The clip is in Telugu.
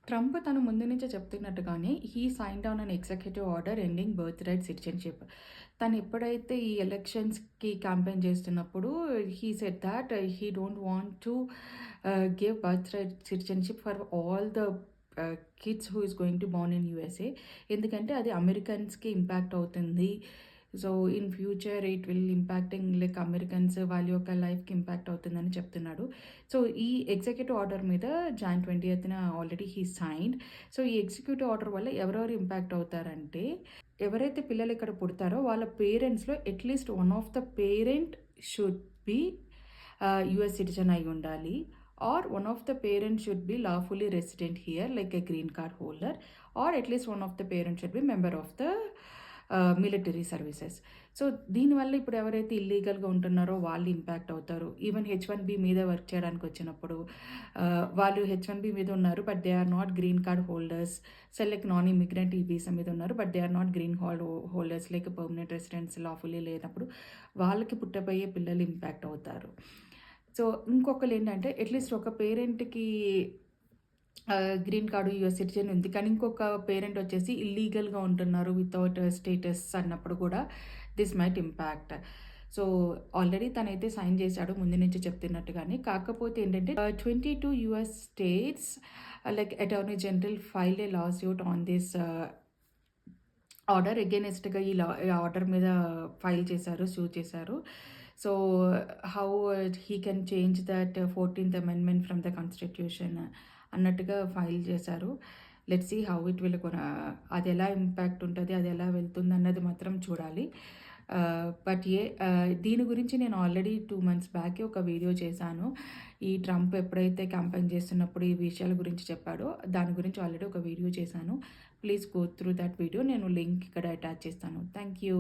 ట్రంప్ తను ముందు నుంచే చెప్తున్నట్టుగానే he sign down an executive order ending birth right citizenship. తను ఎప్పుడైతే ఈ ఎలక్షన్స్‌కి క్యాంపెయిన్ చేస్తున్నప్పుడు he said that he don't want to give birth right citizenship for all the kids who is going to born in USA. ఎందుకంటే అది అమెరికన్స్‌కి ఇంపాక్ట్ అవుతుంది. So, in future it will impacting like Americans వాళ్ళ యొక్క లైఫ్‌కి ఇంపాక్ట్ అవుతుందని చెప్తున్నాడు. సో, ఈ ఎగ్జిక్యూటివ్ ఆర్డర్ మీద జాన్ 20న ఆల్రెడీ హీ సైన్డ్. సో, ఈ ఎగ్జిక్యూటివ్ ఆర్డర్ వల్ల ఎవరెవరు ఇంపాక్ట్ అవుతారంటే, ఎవరైతే పిల్లలు ఇక్కడ పుడతారో వాళ్ళ పేరెంట్స్‌లో at least one of the parent should be US citizen అయి ఉండాలి. Or one of the parents should be lawfully resident here like a green card holder. Or at least one of the parents should be member of the military services. So, దీనివల్ల ఇప్పుడు ఎవరైతే ఇల్లీగల్‌గా ఉంటున్నారో వాళ్ళు ఇంపాక్ట్ అవుతారు. ఈవెన్ హెచ్-1బీ మీద వర్క్ చేయడానికి వచ్చినప్పుడు వాళ్ళు హెచ్-1బీ మీద ఉన్నారు. But they are not green card holders. Like non immigrant ఈ వీసా మీద ఉన్నారు. But they are not green card holders like permanent residents lawfully లేనప్పుడు వాళ్ళకి పుట్టబోయే పిల్లలు ఇంపాక్ట్ అవుతారు. సో, ఇంకొకళ్ళేంటంటే అట్‌లీస్ట్ ఒక పేరెంట్‌కి గ్రీన్ కార్డు యూఎస్ సిటిజన్ ఉంది. కానీ ఇంకొక పేరెంట్ వచ్చేసి ఇల్లీగల్‌గా ఉంటున్నారు వితౌట్ స్టేటస్ అన్నప్పుడు కూడా this might impact. So, already తనైతే సైన్ చేశాడు ముందు నుంచి చెప్తున్నట్టుగానే. కాకపోతే ఏంటంటే 22 US states like attorney general filed a lawsuit on this order అగైనెస్ట్‌గా ఈ ఆర్డర్ మీద ఫైల్ చేశారు. సూ చేశారు. So, how he can change that 14th amendment from the constitution అన్నట్టుగా ఫైల్ చేశారు. Let's see how it will అది ఎలా ఇంపాక్ట్ ఉంటది, అది ఎలా వెళ్తుందన్నది మాత్రం చూడాలి. దీని గురించి నేను ఆల్రెడీ 2 మంత్స్ బ్యాకే ఒక వీడియో చేశాను. ఈ ట్రంప్ ఎప్పుడైతే క్యాంపెయిన్ చేస్తున్నప్పుడు ఈ విషయాల గురించి చెప్పాడో, దాని గురించి ఆల్రెడీ ఒక వీడియో చేశాను. Please go through that video. నేను లింక్ ఇక్కడ అటాచ్ చేస్తాను. Thank you.